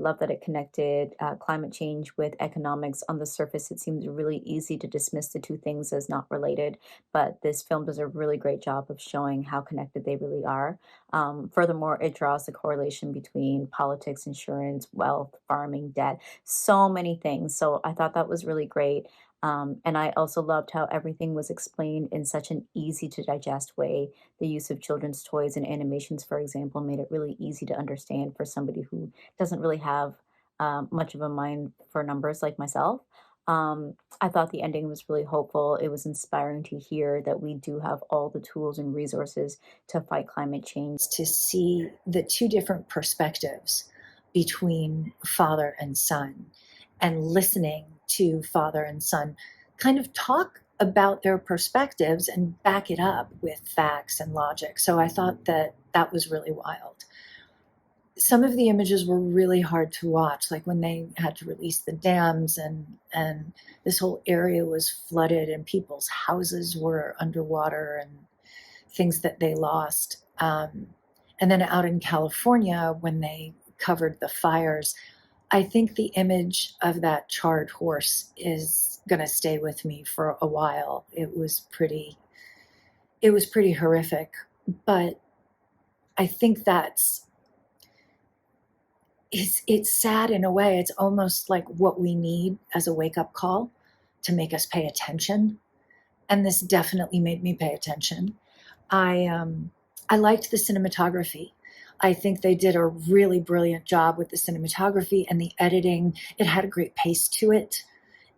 love that it connected climate change with economics. On the surface, it seems really easy to dismiss the two things as not related, but this film does a really great job of showing how connected they really are. Furthermore, it draws the correlation between politics, insurance, wealth, farming, debt, so many things. So I thought that was really great. And I also loved how everything was explained in such an easy to digest way. The use of children's toys and animations, for example, made it really easy to understand for somebody who doesn't really have much of a mind for numbers like myself. I thought the ending was really hopeful. It was inspiring to hear that we do have all the tools and resources to fight climate change. To see the two different perspectives between father and son and listening to father and son kind of talk about their perspectives and back it up with facts and logic. So I thought that that was really wild. Some of the images were really hard to watch, like when they had to release the dams and this whole area was flooded and people's houses were underwater and things that they lost. And then out in California, when they covered the fires, I think the image of that charred horse is going to stay with me for a while. It was pretty horrific, but I think it's sad in a way. It's almost like what we need as a wake-up call to make us pay attention. And this definitely made me pay attention. I liked the cinematography. I think they did a really brilliant job with the cinematography and the editing. It had a great pace to it.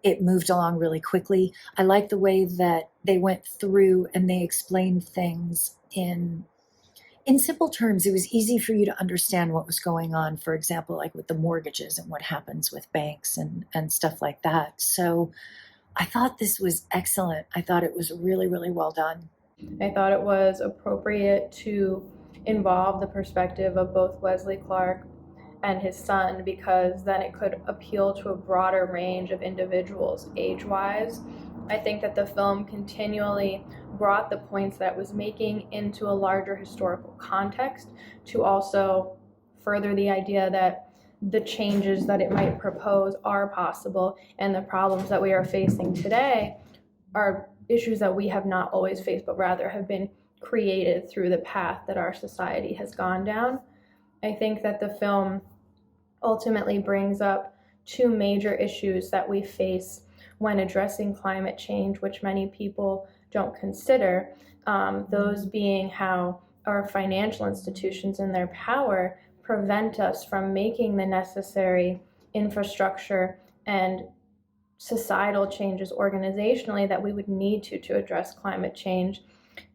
It moved along really quickly. I like the way that they went through and they explained things in simple terms. It was easy for you to understand what was going on, for example, like with the mortgages and what happens with banks and stuff like that. So I thought this was excellent. I thought it was really, really well done. I thought it was appropriate to involve the perspective of both Wesley Clark and his son, because then it could appeal to a broader range of individuals age-wise. I think that the film continually brought the points that it was making into a larger historical context to also further the idea that the changes that it might propose are possible, and the problems that we are facing today are issues that we have not always faced, but rather have been created through the path that our society has gone down. I think that the film ultimately brings up two major issues that we face when addressing climate change, which many people don't consider, those being how our financial institutions and their power prevent us from making the necessary infrastructure and societal changes organizationally that we would need to address climate change,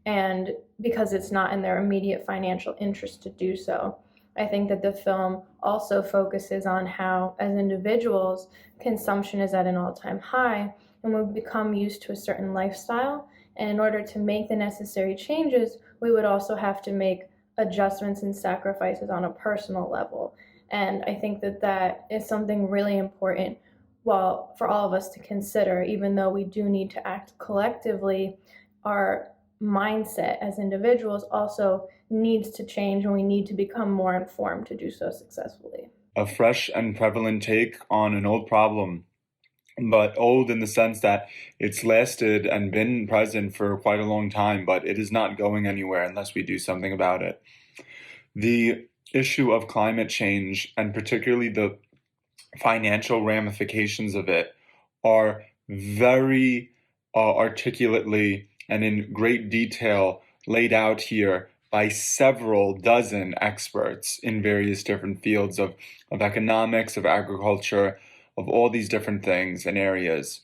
and because it's not in their immediate financial interest to do so. I think that the film also focuses on how, as individuals, consumption is at an all-time high, and we've become used to a certain lifestyle, and in order to make the necessary changes, we would also have to make adjustments and sacrifices on a personal level. And I think that that is something really important, well, for all of us to consider. Even though we do need to act collectively, our mindset as individuals also needs to change, and we need to become more informed to do so successfully. A fresh and prevalent take on an old problem, but old in the sense that it's lasted and been present for quite a long time, but it is not going anywhere unless we do something about it. The issue of climate change, and particularly the financial ramifications of it, are very articulately and in great detail laid out here by several dozen experts in various different fields of economics, of agriculture, of all these different things and areas.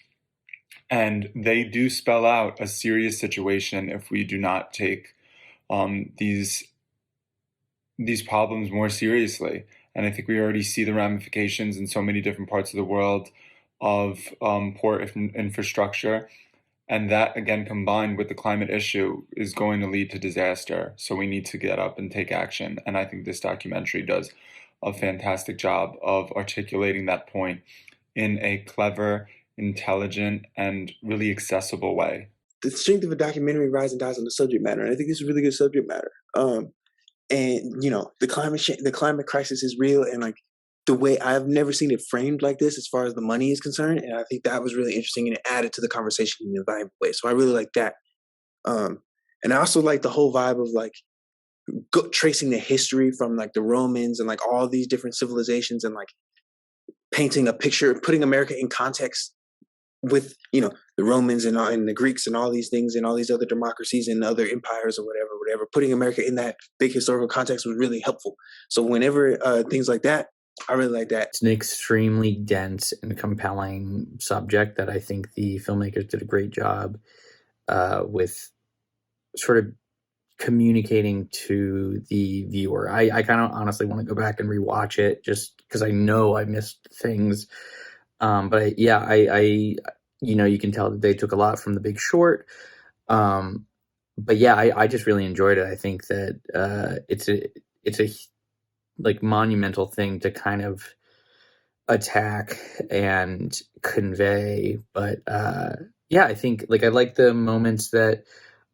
And they do spell out a serious situation if we do not take these problems more seriously. And I think we already see the ramifications in so many different parts of the world of poor infrastructure. And that, again, combined with the climate issue, is going to lead to disaster. So we need to get up and take action. And I think this documentary does a fantastic job of articulating that point in a clever, intelligent, and really accessible way. The strength of a documentary rises and dies on the subject matter. And I think it's a really good subject matter. And, you know, the climate crisis is real. And, like, the way I've never seen it framed like this as far as the money is concerned. And I think that was really interesting and it added to the conversation in a valuable way. So I really like that. Um, and I also like the whole vibe of like tracing the history from like the Romans and like all these different civilizations and like painting a picture, putting America in context with, you know, the Romans and the Greeks and all these things and all these other democracies and other empires or whatever, putting America in that big historical context was really helpful. So whenever things like that, I really like that. It's an extremely dense and compelling subject that I think the filmmakers did a great job with sort of communicating to the viewer. I kind of honestly want to go back and rewatch it just because I know I missed things. But I you can tell that they took a lot from The Big Short. But yeah, I just really enjoyed it. I think that it's a like monumental thing to kind of attack and convey. But I think like I like the moments that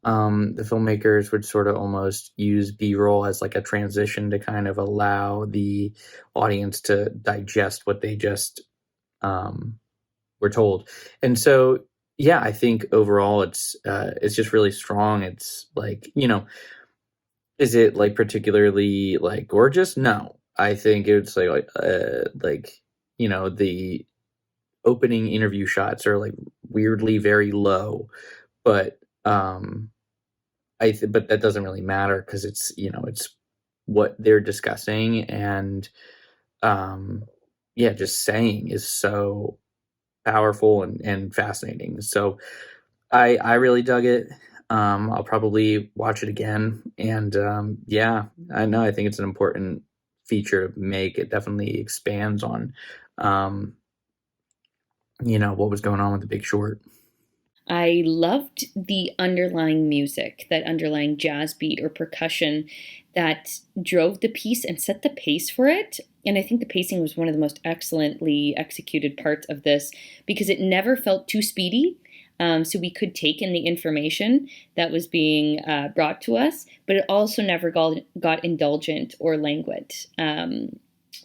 the filmmakers would sort of almost use B-roll as like a transition to kind of allow the audience to digest what they just were told. And so I think overall it's just really strong. It's like, is it like particularly like gorgeous? No. I think it's like the opening interview shots are like weirdly very low, but but that doesn't really matter because it's it's what they're discussing and just saying is so powerful and fascinating. So I really dug it. I'll probably watch it again. And I know I think it's an important feature to make. It definitely expands on what was going on with The Big Short. I loved the underlying music, that underlying jazz beat or percussion that drove the piece and set the pace for it. And I think the pacing was one of the most excellently executed parts of this because it never felt too speedy. So we could take in the information that was being brought to us, but it also never got indulgent or languid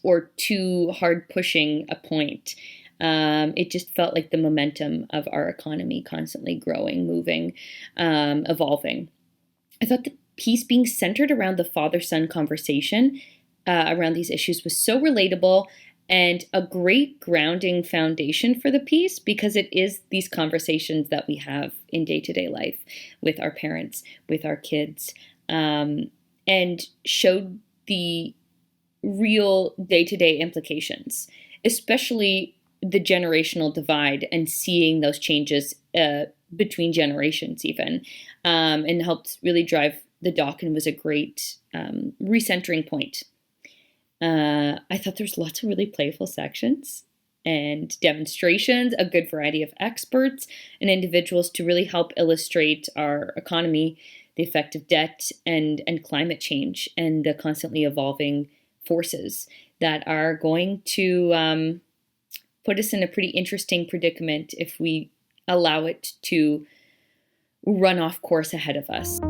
or too hard pushing a point. It just felt like the momentum of our economy constantly growing, moving, evolving. I thought the piece being centered around the father-son conversation around these issues was so relatable and a great grounding foundation for the piece because it is these conversations that we have in day-to-day life with our parents, with our kids, and showed the real day-to-day implications, especially the generational divide and seeing those changes between generations even, and helped really drive the doc and was a great recentering point. I thought there's lots of really playful sections and demonstrations, a good variety of experts and individuals to really help illustrate our economy, the effect of debt and climate change and the constantly evolving forces that are going to put us in a pretty interesting predicament if we allow it to run off course ahead of us.